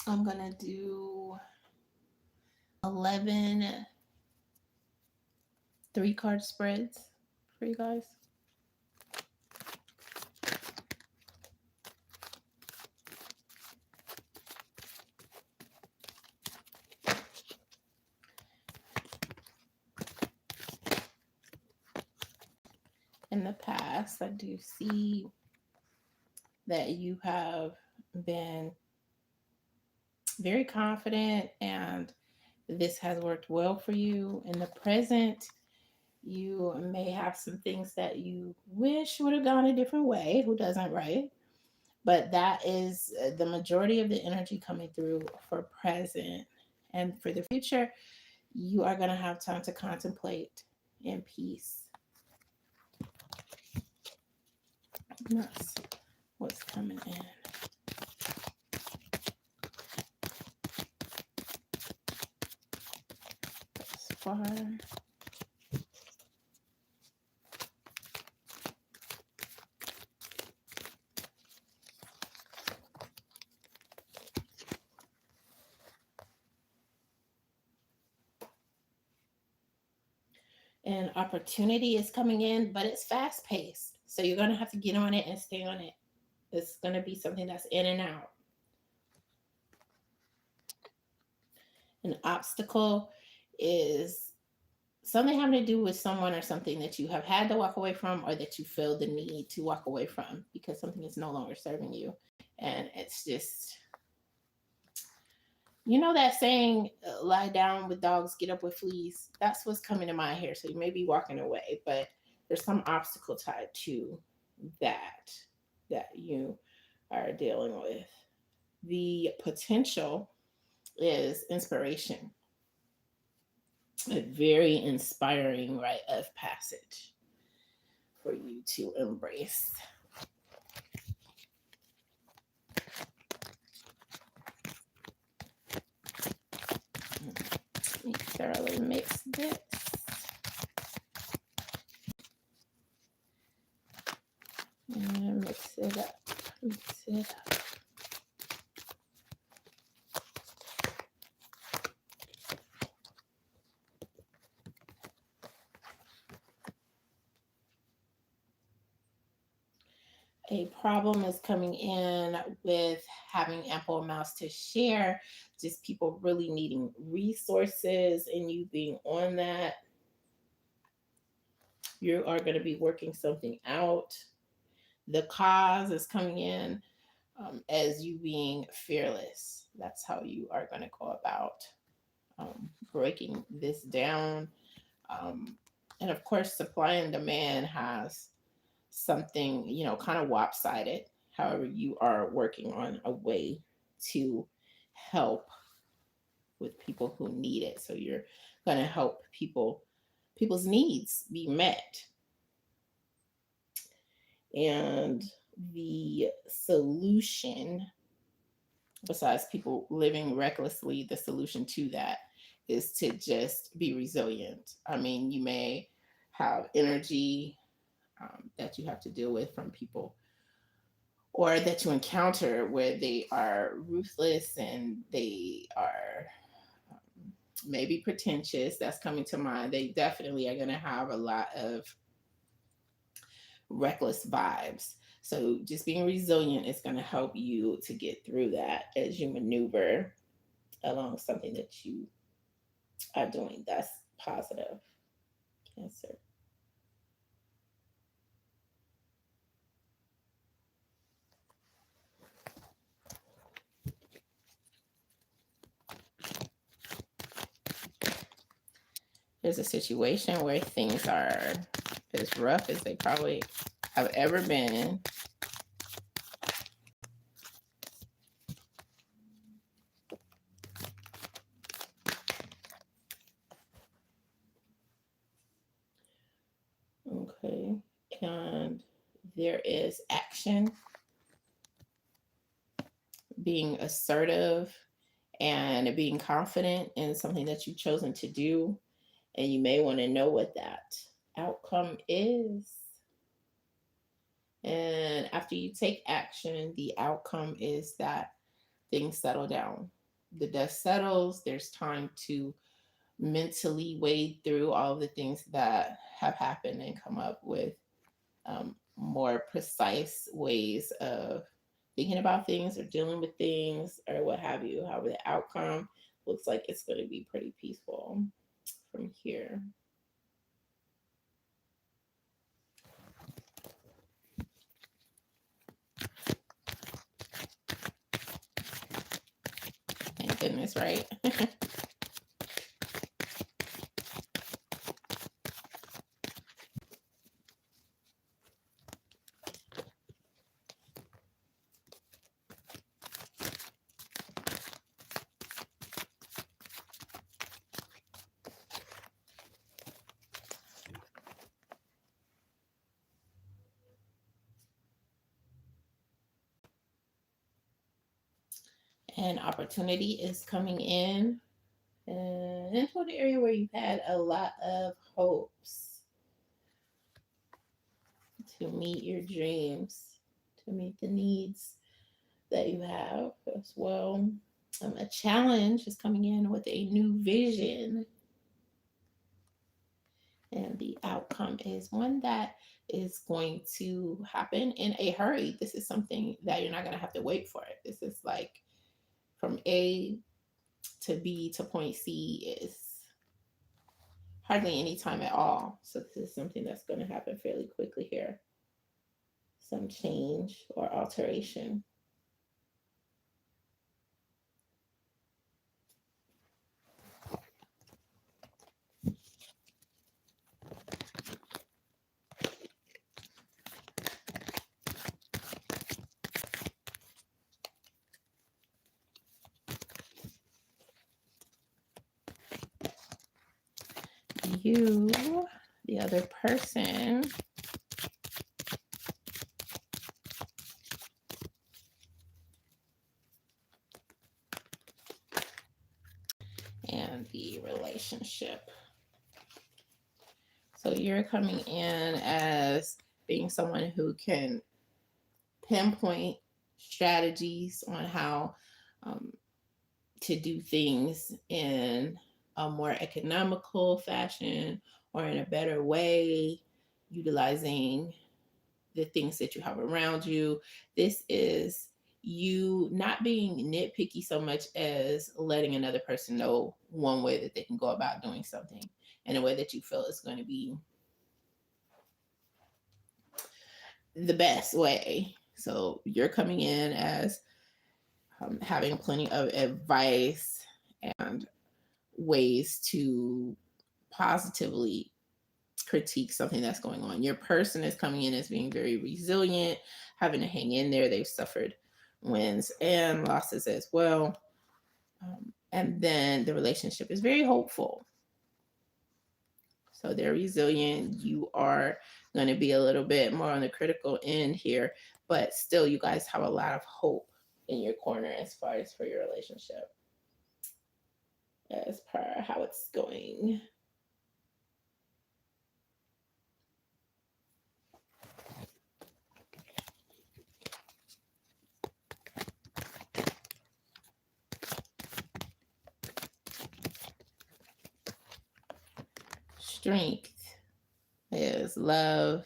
I'm going to do 11 3 card spreads for you guys. In the past, I do see that you have been very confident and this has worked well for you. In the present, you may have some things that you wish would have gone a different way. Who doesn't, right? But that is the majority of the energy coming through for present. And for the future, you are going to have time to contemplate in peace. That's what's coming in. Thus far. And opportunity is coming in, but it's fast paced. So you're going to have to get on it and stay on it. It's going to be something that's in and out. An obstacle is something having to do with someone or something that you have had to walk away from or that you feel the need to walk away from because something is no longer serving you. And it's just, you know, that saying, lie down with dogs, get up with fleas. That's what's coming to mind here. So you may be walking away, but there's some obstacle tied to that that you are dealing with. The potential is inspiration, a very inspiring rite of passage for you to embrace. Let me thoroughly mix this. And mix it up. Mix it up. A problem is coming in with having ample amounts to share, just people really needing resources and you being on that. You are going to be working something out. The cause is coming in as you being fearless. That's how you are going to go about breaking this down. Um, and of course, supply and demand has something, you know, kind of lopsided. However, you are working on a way to help with people who need it. So you're going to help people's needs be met. And the solution, besides people living recklessly, the solution to that is to just be resilient. I mean, you may have energy that you have to deal with from people or that you encounter where they are ruthless and they are maybe pretentious. That's coming to mind. They definitely are going to have a lot of reckless vibes. So just being resilient is going to help you to get through that as you maneuver along something that you are doing that's positive. Cancer. There's a situation where things are as rough as they probably have ever been. Okay. And there is action, being assertive and being confident in something that you've chosen to do. And you may want to know what that outcome is. And after you take action, the outcome is that things settle down. the dust settles, there's time to mentally wade through all of the things that have happened and come up with more precise ways of thinking about things or dealing with things or what have you. However, the outcome looks like it's going to be pretty peaceful from here. Thank goodness, right? And opportunity is coming in and into an area where you've had a lot of hopes to meet your dreams, to meet the needs that you have as well. A challenge is coming in with a new vision, and the outcome is one that is going to happen in a hurry. This is something that you're not going to have to wait for it. This is like from A to B to point C is hardly any time at all. So this is something that's going to happen fairly quickly here. Some change or alteration. You, the other person, and the relationship. So you're coming in as being someone who can pinpoint strategies on how to do things in a more economical fashion or in a better way, utilizing the things that you have around you. This is you not being nitpicky so much as letting another person know one way that they can go about doing something in a way that you feel is going to be the best way. So you're coming in as having plenty of advice and ways to positively critique something that's going on. Your person is coming in as being very resilient, having to hang in there. They've suffered wins and losses as well. And then the relationship is very hopeful. So they're resilient. You are going to be a little bit more on the critical end here, but still, you guys have a lot of hope in your corner as far as for your relationship, as per how it's going. Strength is love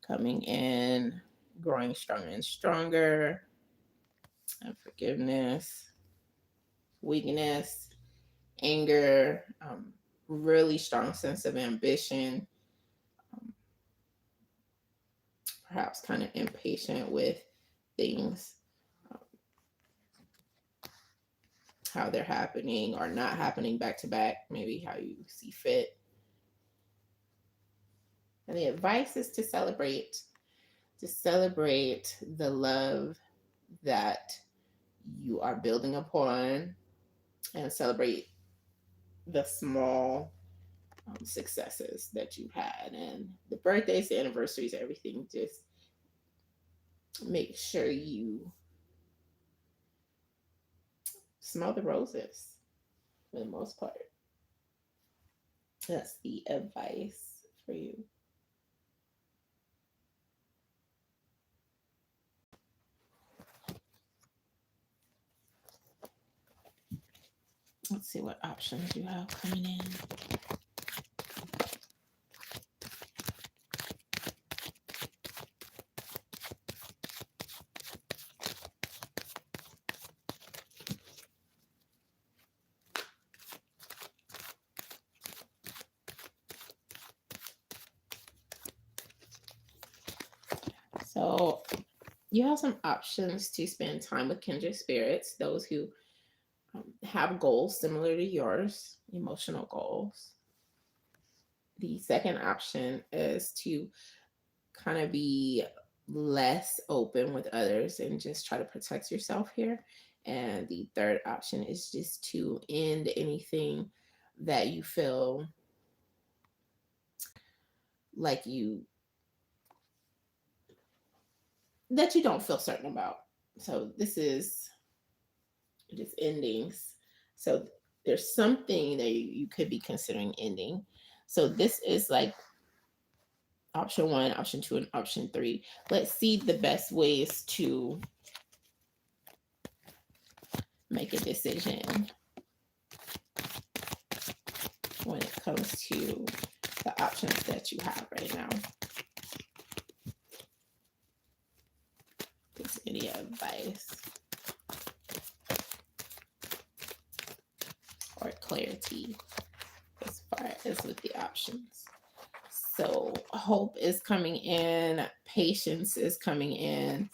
coming in, growing stronger and stronger, and forgiveness, weakness, anger, really strong sense of ambition, perhaps kind of impatient with things, how they're happening or not happening back to back, maybe how you see fit. And the advice is to celebrate the love that you are building upon and celebrate the small successes that you've had, and the birthdays, the anniversaries, everything. Just make sure you smell the roses for the most part. That's the advice for you. Let's see what options you have coming in. So you have some options to spend time with kindred spirits, those who have goals similar to yours, emotional goals. The second option is to kind of be less open with others and just try to protect yourself here. And the third option is just to end anything that you feel like that you don't feel certain about. So this is just endings. So there's something that you could be considering ending. So this is like option one, option two, and option three. Let's see the best ways to make a decision when it comes to the options that you have right now. Is any advice or clarity as far as with the options? So hope is coming in, patience is coming in,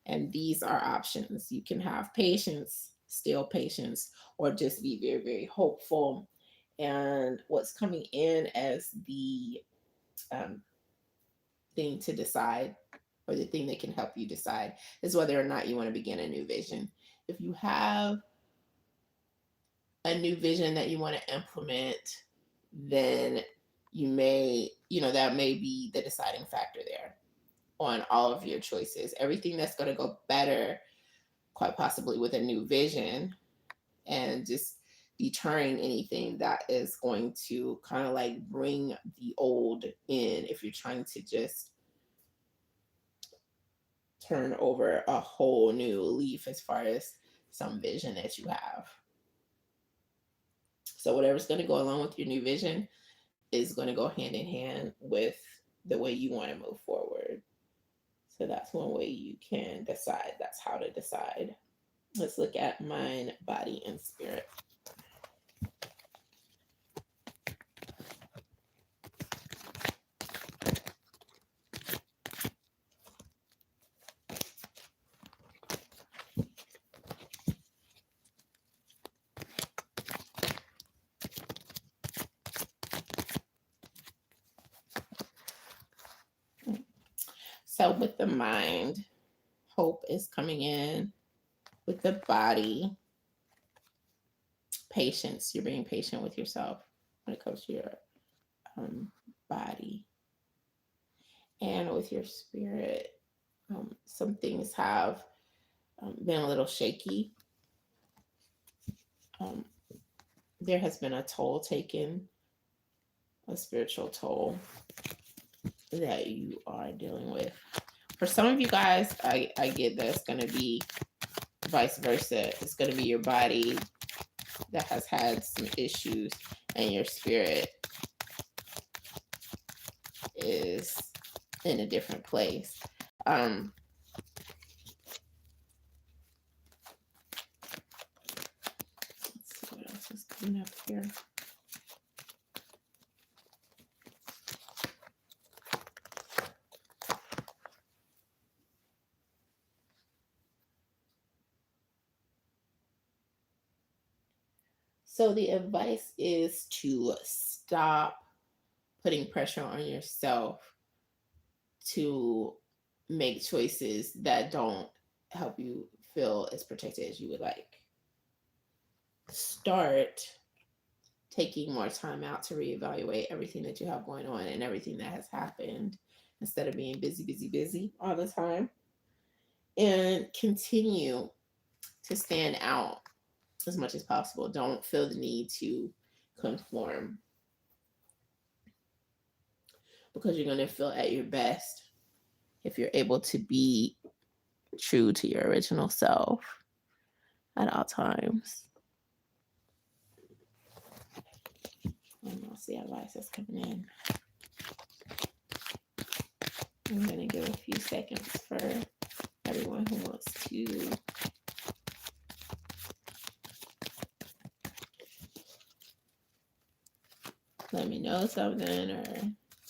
and these are options. You can have patience, still patience, or just be very, very hopeful. And what's coming in as the um, thing to decide, or the thing that can help you decide, is whether or not you want to begin a new vision. If you have a new vision that you want to implement, then that may be the deciding factor there on all of your choices. Everything that's going to go better, quite possibly with a new vision, and just deterring anything that is going to kind of like bring the old in, if you're trying to just turn over a whole new leaf as far as some vision that you have. So whatever's going to go along with your new vision is going to go hand in hand with the way you want to move forward. So that's one way you can decide. That's how to decide. Let's look at mind, body, and spirit. So with the mind, hope is coming in. With the body, patience. You're being patient with yourself when it comes to your body. And with your spirit, some things have been a little shaky. There has been a toll taken, a spiritual toll that you are dealing with. For some of you guys, I get that it's going to be vice versa. It's going to be your body that has had some issues, and your spirit is in a different place. Let's see what else is coming up here. So the advice is to stop putting pressure on yourself to make choices that don't help you feel as protected as you would like. Start taking more time out to reevaluate everything that you have going on and everything that has happened, instead of being busy, busy, busy all the time. And continue to stand out as much as possible. Don't feel the need to conform, because you're going to feel at your best if you're able to be true to your original self. at all times. I'll see advice that's coming in. I'm going to give a few seconds for everyone who wants to let me know something or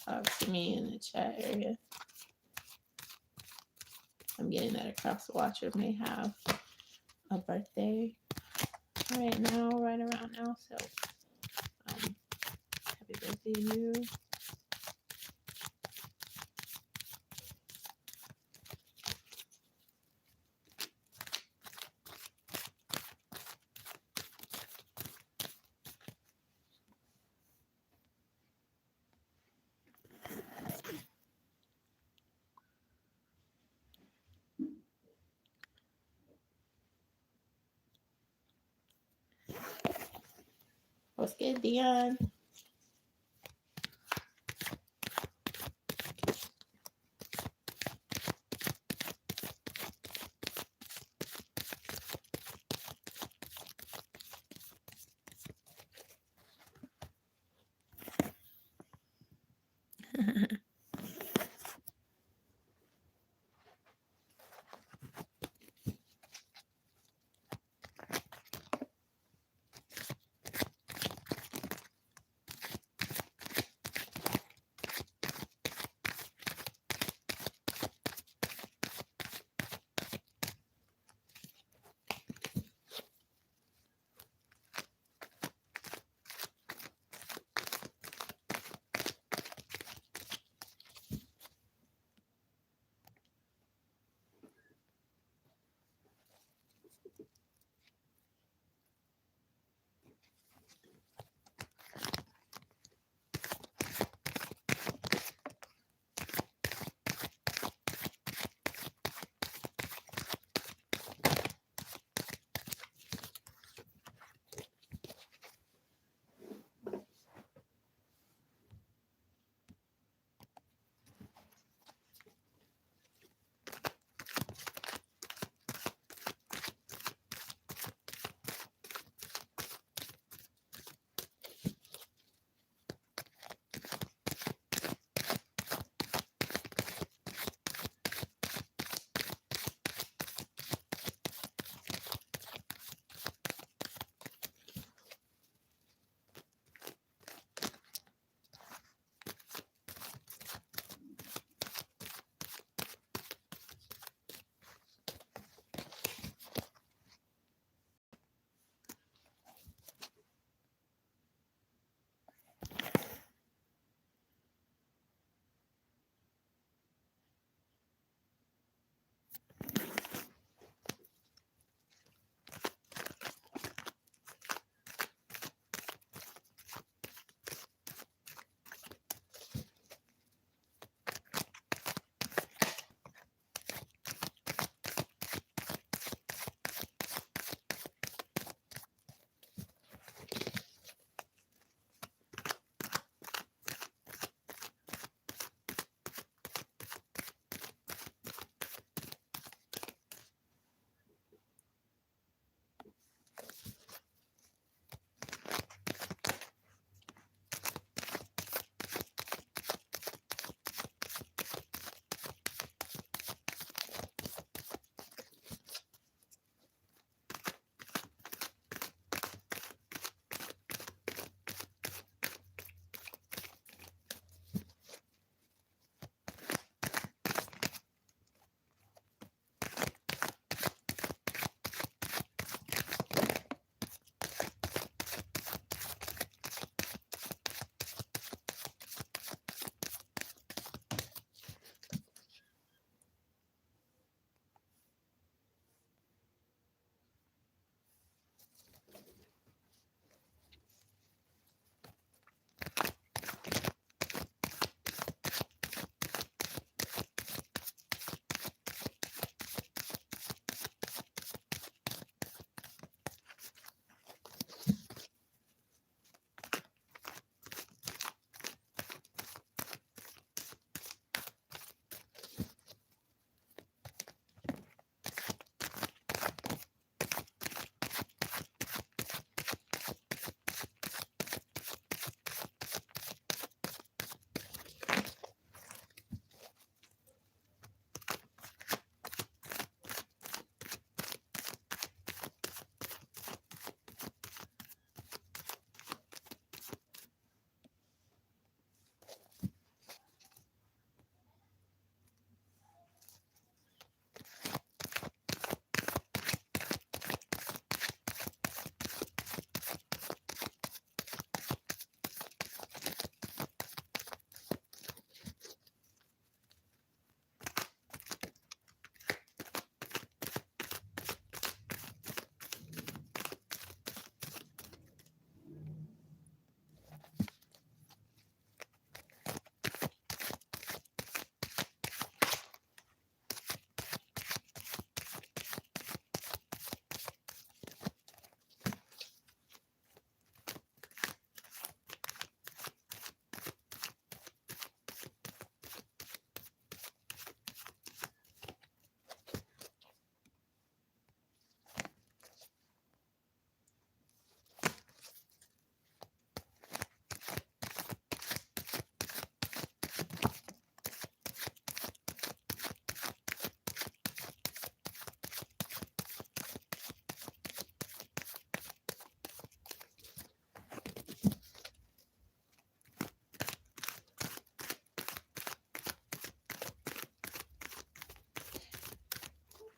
talk to me in the chat area. I'm getting that a cross watcher may have a birthday right around now. So happy birthday to you. What's good, Dion?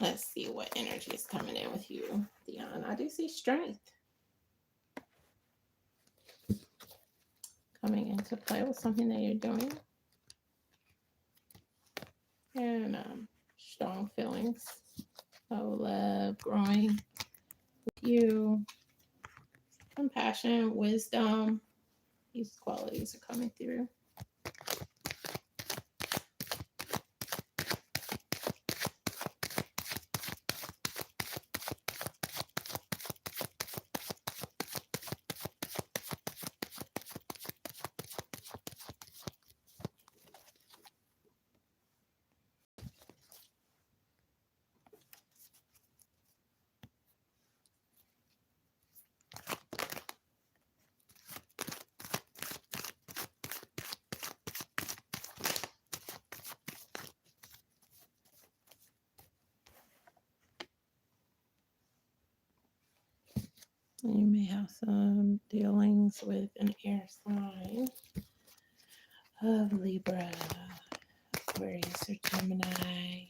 Let's see what energy is coming in with you, Dion. I do see strength coming into play with something that you're doing. And strong feelings of love growing with you. Compassion, wisdom. These qualities are coming through. You may have some dealings with an air sign of Libra, Aquarius, or Gemini.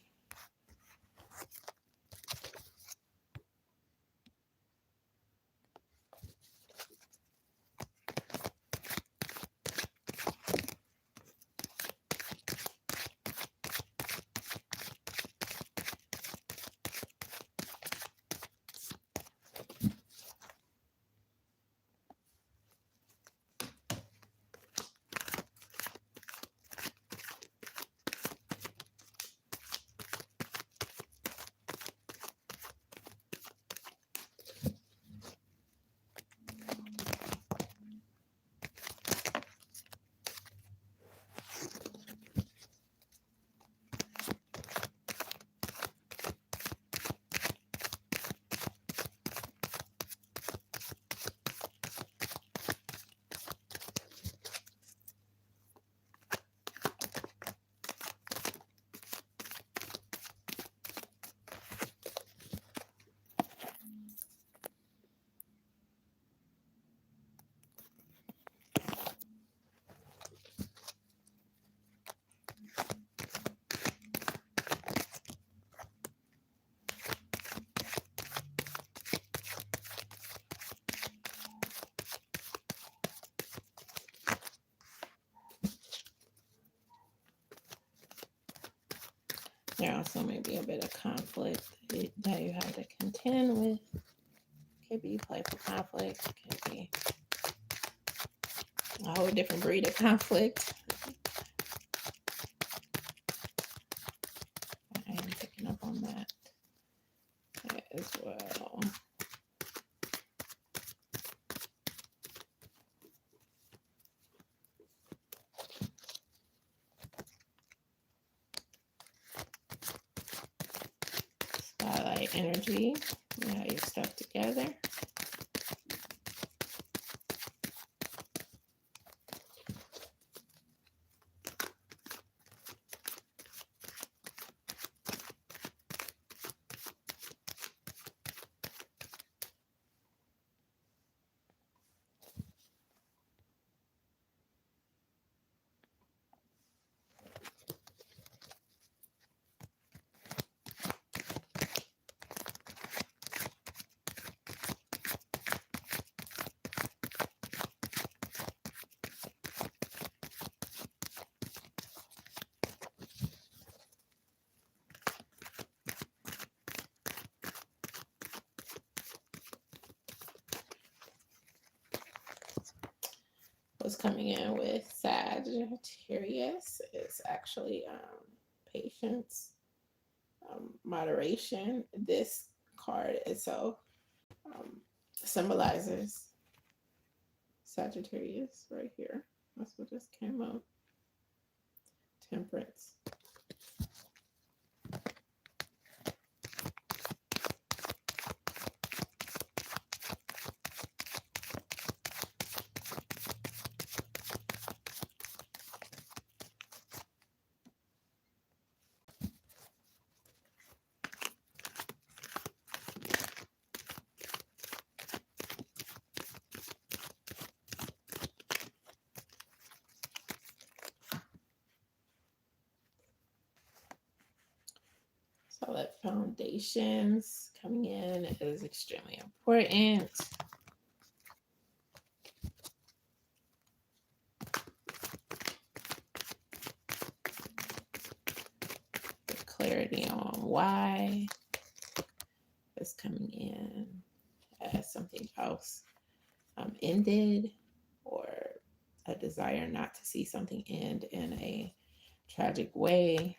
There also may be a bit of conflict that you have to contend with. Could be playful conflict. Could be a whole different breed of conflict. I am picking up on that as well. Spotlight energy. You have your stuff together. What's coming in with Sagittarius is actually patience, moderation. This card itself symbolizes Sagittarius right here. That's what just came up. Temperance. Solid foundations coming in is extremely important. Clarity on why is coming in as something else ended, or a desire not to see something end in a tragic way.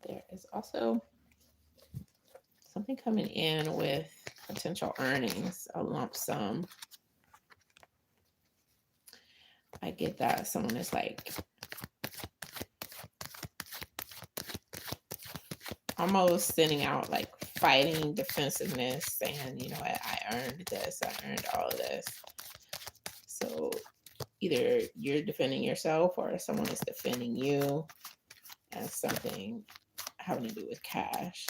There is also something coming in with potential earnings, a lump sum. I get that someone is like almost sending out like fighting defensiveness, saying, you know what, I earned this, I earned all of this. So either you're defending yourself or someone is defending you as something having to do with cash.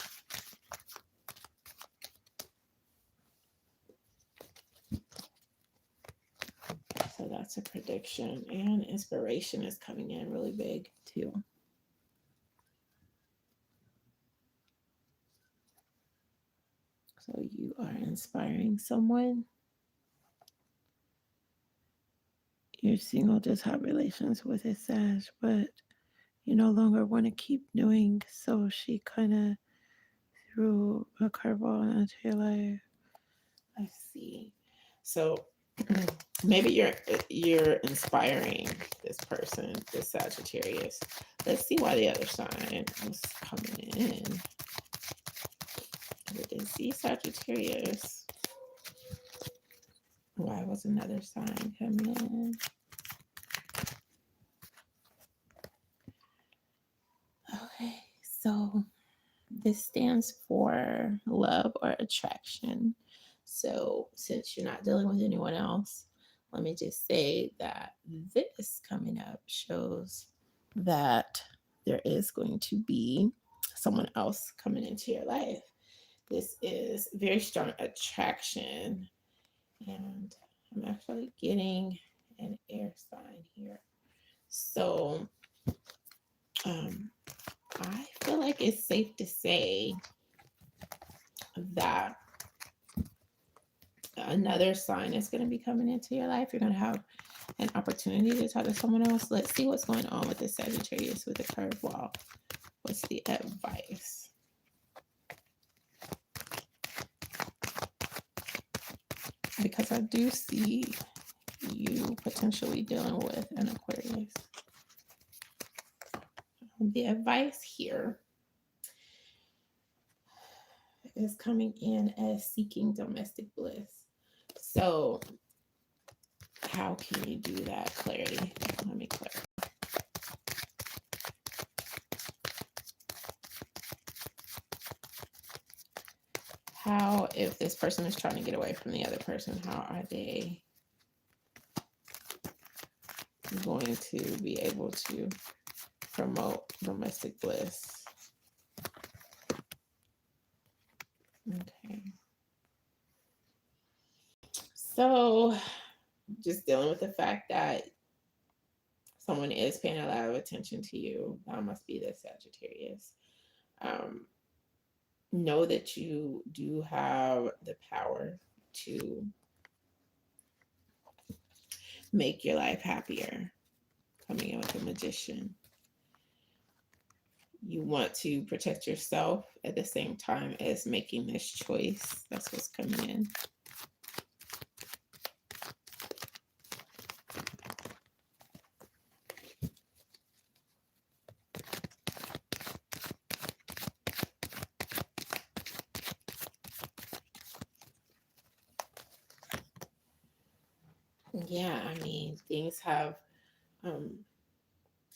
So that's a prediction, and inspiration is coming in really big too. So you are inspiring someone. You're single, just have relations with a Sag, but you no longer want to keep doing. So she kind of threw a curveball into your life. I see. So maybe you're inspiring this person, this Sagittarius. Let's see why the other sign was coming in. We didn't see Sagittarius. Why was another sign coming in? Okay, so this stands for love or attraction. So since you're not dealing with anyone else, let me just say that this coming up shows that there is going to be someone else coming into your life. This is very strong attraction. And I'm actually getting an air sign here. So I feel like it's safe to say that another sign is going to be coming into your life. You're going to have an opportunity to talk to someone else. Let's see what's going on with the Sagittarius with the curveball. What's the advice? Because I do see you potentially dealing with an Aquarius. The advice here is coming in as seeking domestic bliss. So how can you do that? Clarity. Let me clarify. How, if this person is trying to get away from the other person, how are they going to be able to promote domestic bliss? Okay. So just dealing with the fact that someone is paying a lot of attention to you. That must be the Sagittarius. Know that you do have the power to make your life happier. Coming in with the Magician. You want to protect yourself at the same time as making this choice. That's what's coming in. Yeah, I mean, things have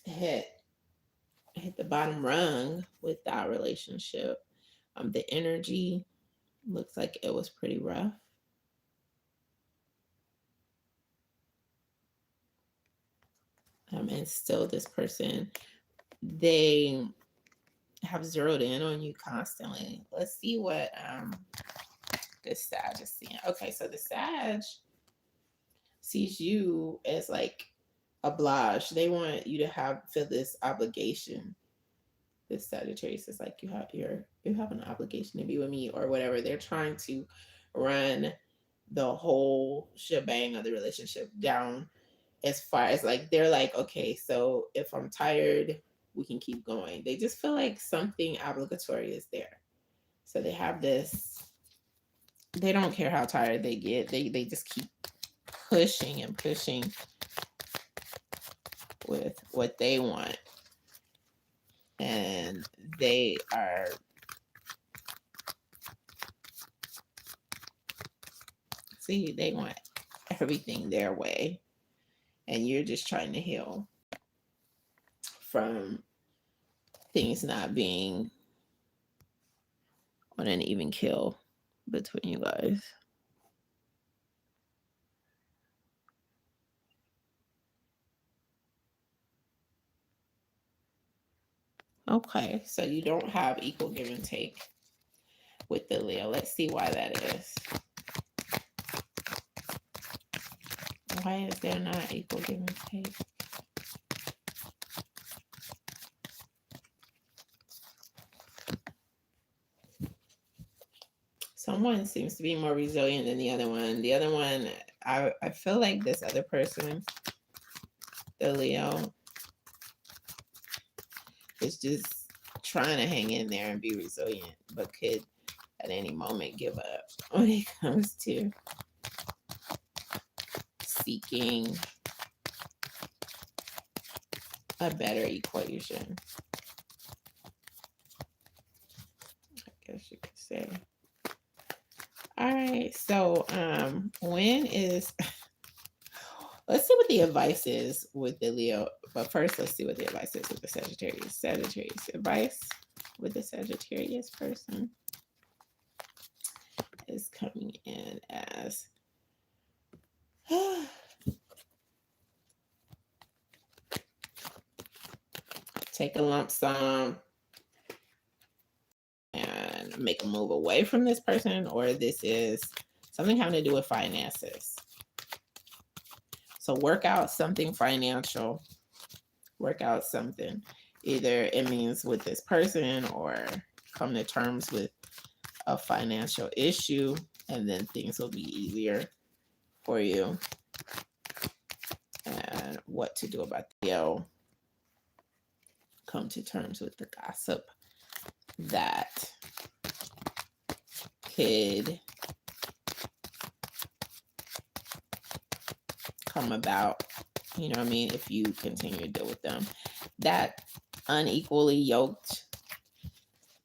hit the bottom rung with that relationship. The energy looks like it was pretty rough. And still this person, they have zeroed in on you constantly. Let's see what this Sag is seeing. Okay, so the Sag sees you as like obliged. They want you to feel this obligation. This Sagittarius is like, you have an obligation to be with me or whatever. They're trying to run the whole shebang of the relationship down as far as like, they're like, okay, so if I'm tired, we can keep going. They just feel like something obligatory is there. So they have this, they don't care how tired they get. They just keep pushing and pushing with what they want. And they are they want everything their way. And you're just trying to heal from things not being on an even kill between you guys. Okay, so you don't have equal give and take with the Leo. Let's see why that is. Why is there not equal give and take? Someone seems to be more resilient than the other one. The other one, I feel like this other person, the Leo, is just trying to hang in there and be resilient, but could at any moment give up when it comes to seeking a better equation, I guess you could say. All right, so when is let's see what the advice is with the Leo, but first let's see what the advice is with the Sagittarius. Sagittarius advice with the Sagittarius person is coming in as take a lump sum and make a move away from this person, or this is something having to do with finances. So work out something financial, work out something. Either it means with this person or come to terms with a financial issue, and then things will be easier for you. And what to do about the come to terms with the gossip that could come about, you know what I mean, if you continue to deal with them. That unequally yoked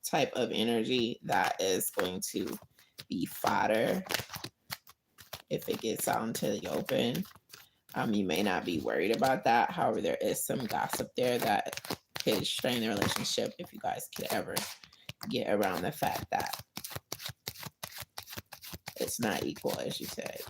type of energy that is going to be fodder if it gets out into the open. You may not be worried about that. However, there is some gossip there that could strain the relationship if you guys could ever get around the fact that it's not equal, as you said.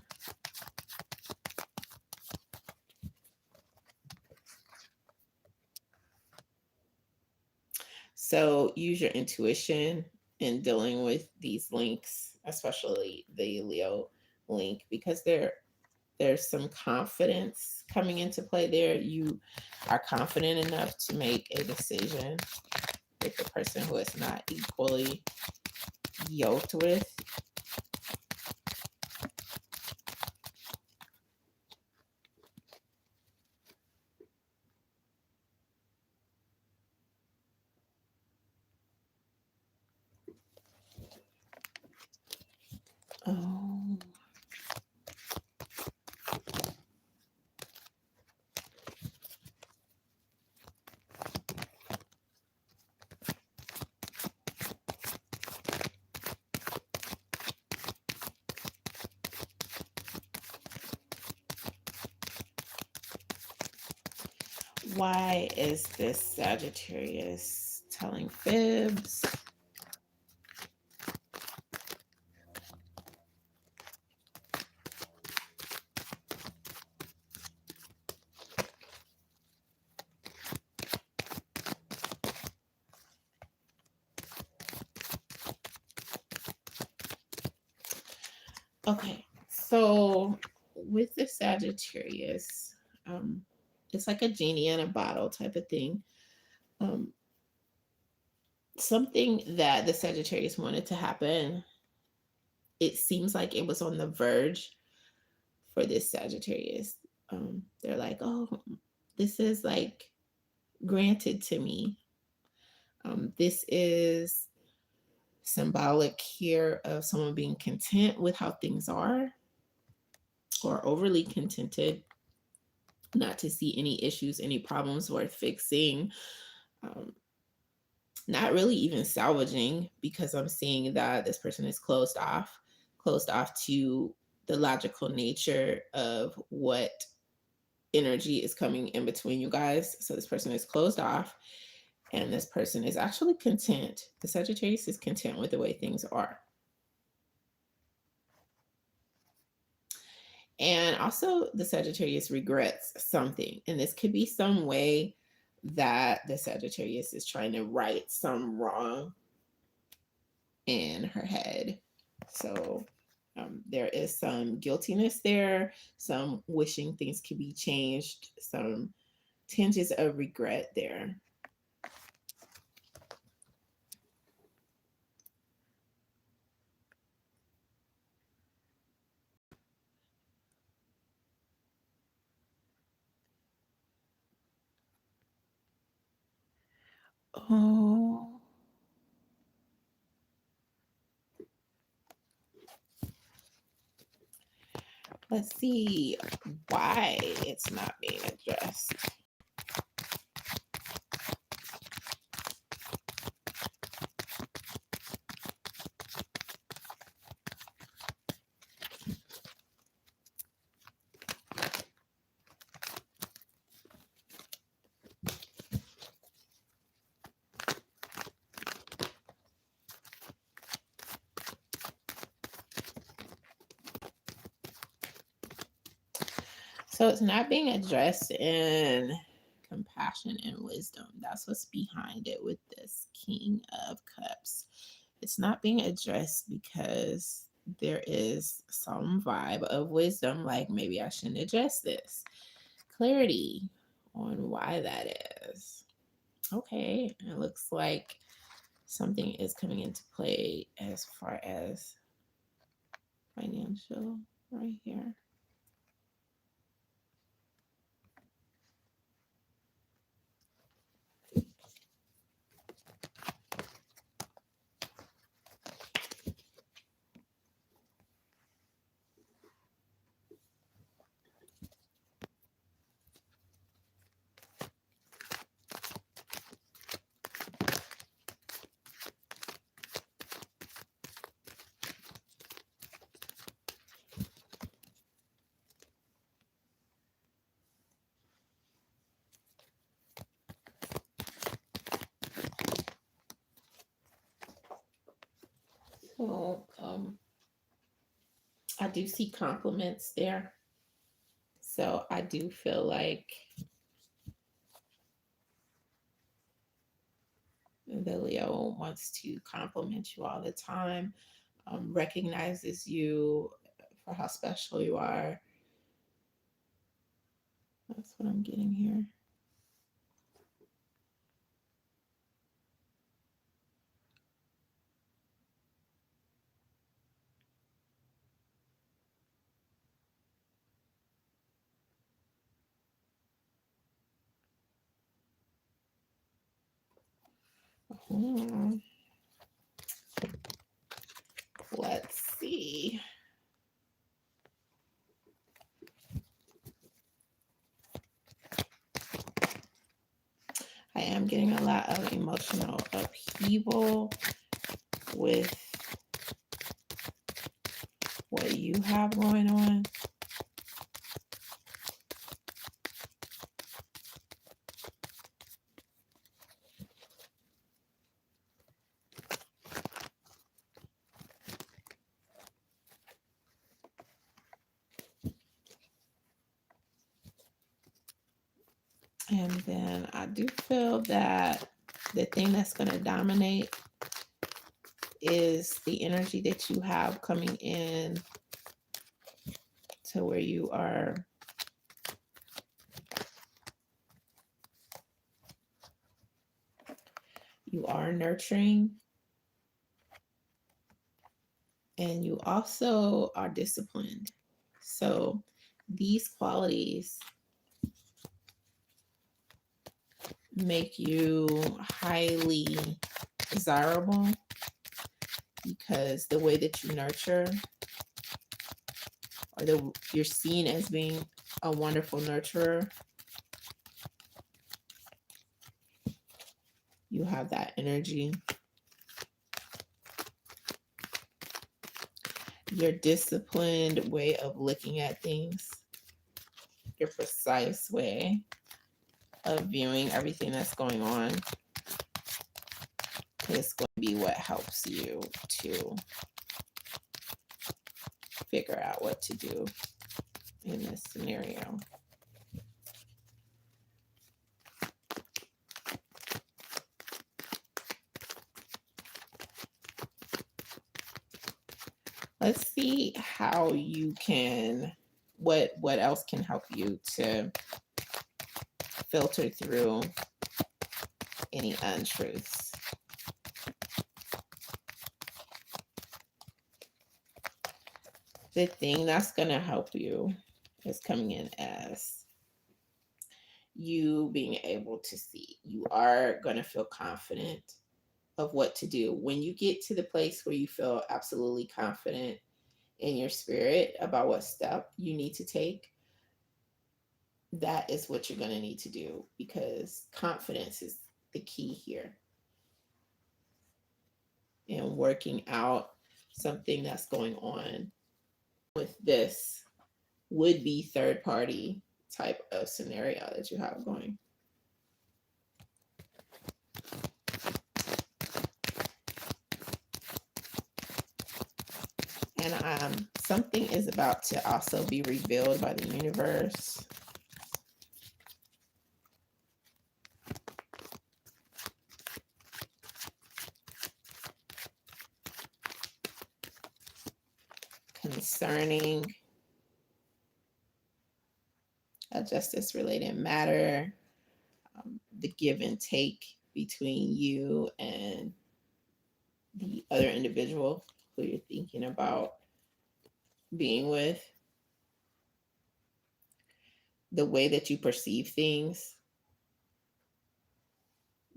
So use your intuition in dealing with these links, especially the Leo link, because there's some confidence coming into play there. You are confident enough to make a decision with the person who is not equally yoked with. Oh. Why is this Sagittarius telling fibs? Okay, so with the Sagittarius, um, it's like a genie in a bottle type of thing. Um, Something that the Sagittarius wanted to happen, it seems like it was on the verge for this Sagittarius. They're like, oh, this is like granted to me. This is symbolic here of someone being content with how things are or overly contented, not to see any issues, any problems worth fixing, um, not really even salvaging, because I'm seeing that this person is closed off to the logical nature of what energy is coming in between you guys. So this person is closed off, and this person is actually content. The Sagittarius is content with the way things are. And also, the Sagittarius regrets something. And this could be some way that the Sagittarius is trying to right some wrong in her head. So there is some guiltiness there, some wishing things could be changed, some tinges of regret there. Oh, let's see why it's not being addressed. So it's not being addressed in compassion and wisdom. That's what's behind it with this King of Cups. It's not being addressed because there is some vibe of wisdom, like maybe I shouldn't address this. Clarity on why that is. Okay, it looks like something is coming into play as far as financial right here. So I do see compliments there. So I do feel like the Leo wants to compliment you all the time, recognizes you for how special you are. That's what I'm getting here. Hmm. Let's see. I am getting a lot of emotional upheaval with what you have going on. And then I do feel that the thing that's going to dominate is the energy that you have coming in to where you are nurturing, and you also are disciplined. So these qualities make you highly desirable because the way that you nurture, or you're seen as being a wonderful nurturer. You have that energy. Your disciplined way of looking at things, your precise way of viewing everything that's going on is going to be what helps you to figure out what to do in this scenario. Let's see how you can, what else can help you to filter through any untruths. The thing that's going to help you is coming in as you being able to see. You are going to feel confident of what to do. When you get to the place where you feel absolutely confident in your spirit about what step you need to take, that is what you're going to need to do, because confidence is the key here in working out something that's going on with this would be third party type of scenario that you have going. And something is about to also be revealed by the universe. Concerning a justice related matter, the give and take between you and the other individual who you're thinking about being with, the way that you perceive things,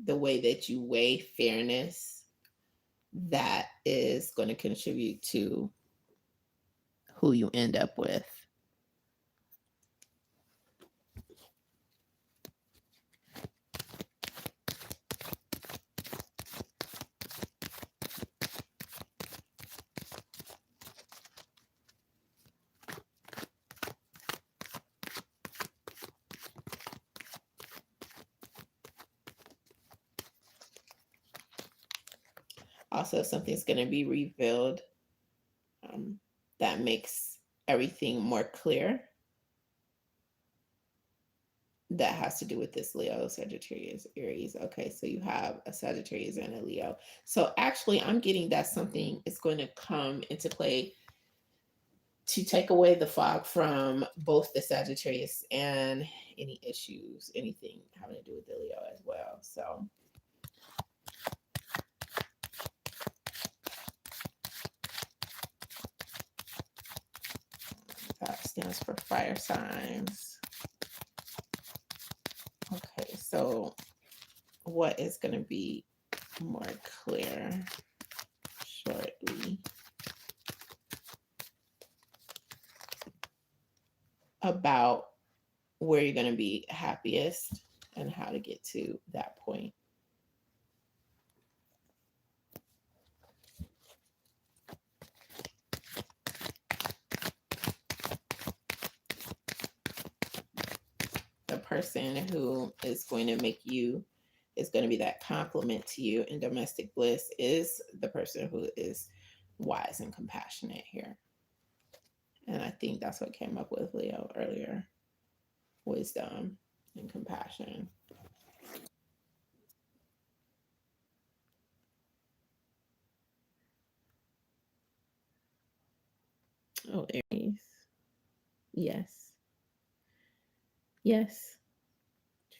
the way that you weigh fairness, that is going to contribute to who you end up with. Also, something's going to be revealed that makes everything more clear. That has to do with this Leo, Sagittarius, Aries. Okay, so you have a Sagittarius and a Leo. So actually, I'm getting that something is going to come into play to take away the fog from both the Sagittarius and any issues, anything having to do with the Leo as well. So that stands for fire signs. Okay, so what is going to be more clear shortly about where you're going to be happiest and how to get to that point. The person who is going to make you, is going to be that compliment to you in domestic bliss, is the person who is wise and compassionate here. And I think that's what came up with Leo earlier. Wisdom and compassion. Oh, Aries. Yes. Yes.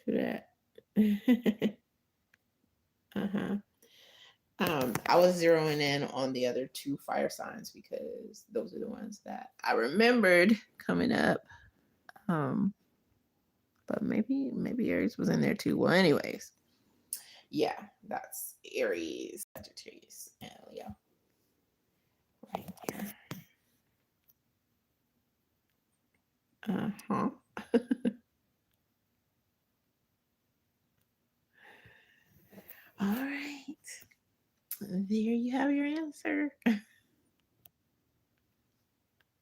True that. Uh-huh. I was zeroing in on the other two fire signs because those are the ones that I remembered coming up. Um, but maybe Aries was in there too. Well, anyways, yeah, that's Aries, Sagittarius, and Leo right there. Uh-huh. All right. There you have your answer.